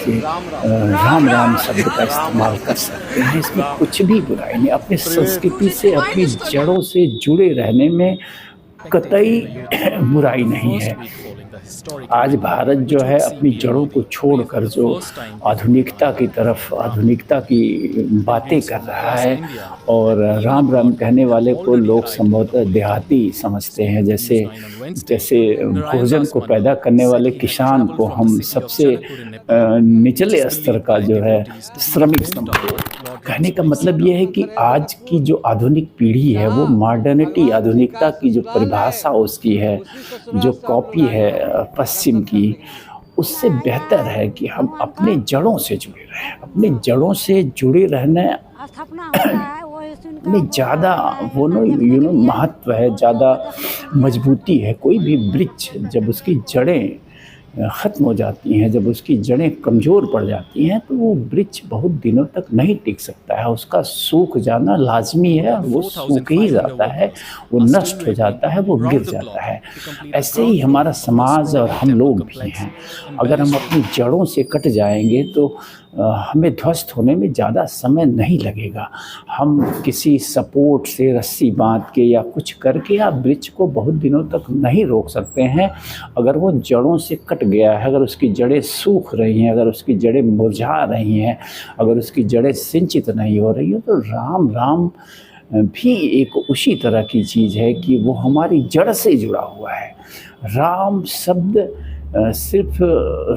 से राम राम शब्द का इस्तेमाल कर सकते हैं, इसमें कुछ भी बुराई नहीं। अपनी संस्कृति से, अपनी जड़ों से जुड़े रहने में कतई बुराई नहीं है। आज भारत जो है अपनी जड़ों को छोड़कर जो आधुनिकता की तरफ, आधुनिकता की बातें कर रहा है, और राम राम कहने वाले को लोग संभवतः देहाती समझते हैं। जैसे जैसे भोजन को पैदा करने वाले किसान को हम सबसे निचले स्तर का जो है श्रमिक समझते हैं। कहने का मतलब ये है कि आज की जो आधुनिक पीढ़ी है वो मॉडर्निटी, आधुनिकता की जो परिभाषा उसकी है, जो कॉपी है पश्चिम की, उससे बेहतर है कि हम अपने जड़ों से जुड़े रहें। अपने जड़ों से जुड़े रहने में ज़्यादा वो महत्व है, ज़्यादा मजबूती है। कोई भी वृक्ष जब उसकी जड़ें ख़त्म हो जाती हैं, जब उसकी जड़ें कमज़ोर पड़ जाती हैं, तो वो वृक्ष बहुत दिनों तक नहीं टिक सकता है। उसका सूख जाना लाज़मी है, और वो सूख ही जाता है, वो नष्ट हो जाता है, वो गिर जाता है। ऐसे ही हमारा समाज और हम लोग भी हैं। अगर हम अपनी जड़ों से कट जाएंगे तो हमें ध्वस्त होने में ज़्यादा समय नहीं लगेगा। हम किसी सपोर्ट से रस्सी बांध के या कुछ करके आप वृक्ष को बहुत दिनों तक नहीं रोक सकते हैं। अगर वो जड़ों से कट गया है, अगर उसकी जड़ें सूख रही हैं, अगर उसकी जड़ें मुरझा रही हैं, अगर उसकी जड़ें सिंचित नहीं हो रही हैं, तो राम राम भी एक उसी तरह की चीज़ है कि वो हमारी जड़ से जुड़ा हुआ है। राम शब्द सिर्फ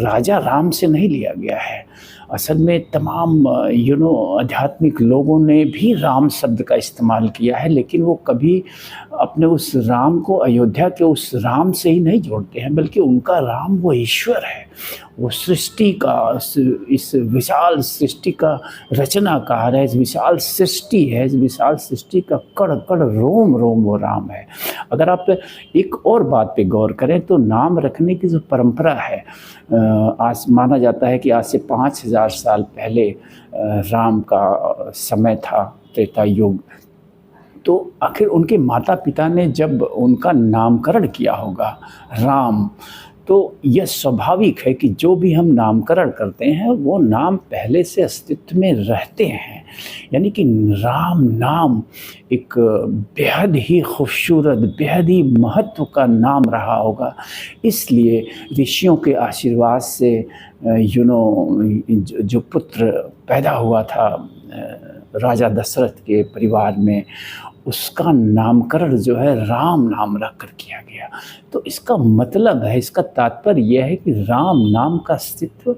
राजा राम से नहीं लिया गया है। असल में तमाम आध्यात्मिक लोगों ने भी राम शब्द का इस्तेमाल किया है, लेकिन वो कभी अपने उस राम को अयोध्या के उस राम से ही नहीं जोड़ते हैं, बल्कि उनका राम वो ईश्वर है, वो सृष्टि का, इस विशाल सृष्टि का रचनाकार है, इस विशाल सृष्टि है, इस विशाल सृष्टि का कण कण रोम रोम वो राम है। अगर आप एक और बात पे गौर करें तो नाम रखने की जो परंपरा है, आज माना जाता है कि आज से 5000 साल पहले राम का समय था, त्रेता युग। तो आखिर उनके माता पिता ने जब उनका नामकरण किया होगा राम, तो यह स्वाभाविक है कि जो भी हम नामकरण करते हैं वो नाम पहले से अस्तित्व में रहते हैं। यानी कि राम नाम एक बेहद ही खूबसूरत, बेहद ही महत्व का नाम रहा होगा। इसलिए ऋषियों के आशीर्वाद से जो पुत्र पैदा हुआ था राजा दशरथ के परिवार में, उसका नामकरण जो है राम नाम रख कर किया गया। तो इसका मतलब है, इसका तात्पर्य यह है कि राम नाम का अस्तित्व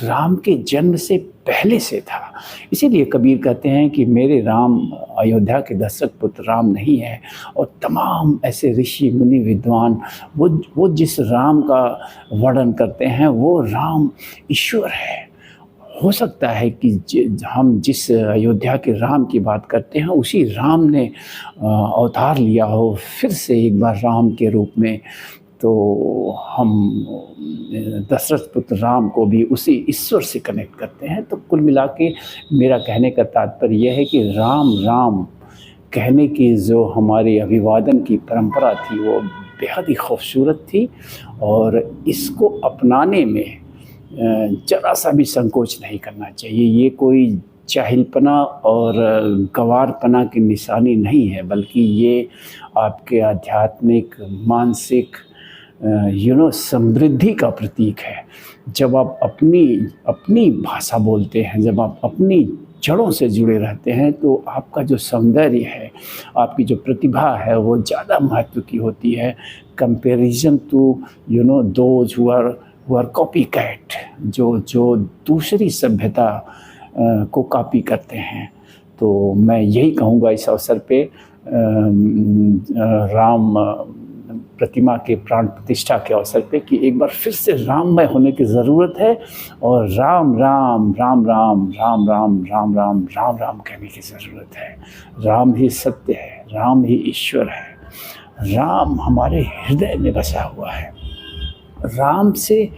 राम के जन्म से पहले से था। इसीलिए कबीर कहते हैं कि मेरे राम अयोध्या के दशरथ पुत्र राम नहीं है। और तमाम ऐसे ऋषि मुनि विद्वान वो जिस राम का वर्णन करते हैं वो राम ईश्वर है। हो सकता है कि हम जिस अयोध्या के राम की बात करते हैं उसी राम ने अवतार लिया हो फिर से एक बार राम के रूप में, तो हम दशरथ पुत्र राम को भी उसी ईश्वर से कनेक्ट करते हैं। तो कुल मिला के मेरा कहने का तात्पर्य यह है कि राम राम कहने की जो हमारी अभिवादन की परंपरा थी वो बेहद ही खूबसूरत थी, और इसको अपनाने में जरा सा भी संकोच नहीं करना चाहिए। ये कोई जाहिलपना और गंवारपना की निशानी नहीं है, बल्कि ये आपके आध्यात्मिक, मानसिक समृद्धि का प्रतीक है। जब आप अपनी भाषा बोलते हैं, जब आप अपनी जड़ों से जुड़े रहते हैं, तो आपका जो सौंदर्य है, आपकी जो प्रतिभा है, वो ज़्यादा महत्व की होती है comparison to those who are copy cat, जो दूसरी सभ्यता को कॉपी करते हैं। तो मैं यही कहूँगा इस अवसर पे राम प्रतिमा के प्राण प्रतिष्ठा के अवसर पे कि एक बार फिर से राममय होने की ज़रूरत है, और राम राम राम राम राम राम राम राम राम राम कहने की ज़रूरत है। राम ही सत्य है, राम ही ईश्वर है, राम हमारे हृदय में बसा हुआ है। राम से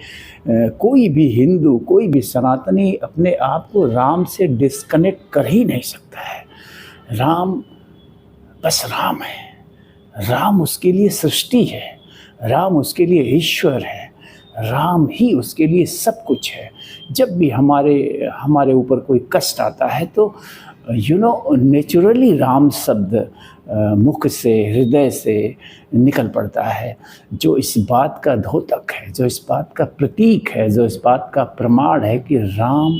कोई भी हिंदू, कोई भी सनातनी अपने आप को राम से डिस्कनेक्ट कर ही नहीं सकता है। राम बस राम है, राम उसके लिए सृष्टि है, राम उसके लिए ईश्वर है, राम ही उसके लिए सब कुछ है। जब भी हमारे ऊपर कोई कष्ट आता है तो नेचुरली राम शब्द मुख से, हृदय से निकल पड़ता है, जो इस बात का द्योतक है, जो इस बात का प्रतीक है, जो इस बात का प्रमाण है कि राम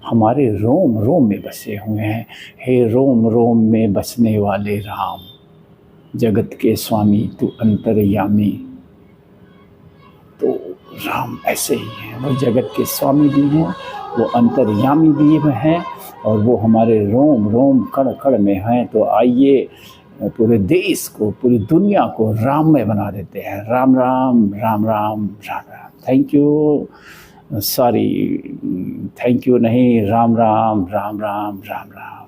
हमारे रोम रोम में बसे हुए हैं। हे रोम रोम में बसने वाले राम, जगत के स्वामी तू अंतर्यामी। तो राम ऐसे ही हैं, वो जगत के स्वामी भी हैं, वो अंतर्यामी भी हैं, और वो हमारे रोम रोम कण कण में हैं। तो आइए पूरे देश को, पूरी दुनिया को राममय बना देते हैं। Ram Ram Ram Ram Ram Ram. Thank you, sorry, thank you नहीं, राम राम राम राम राम राम।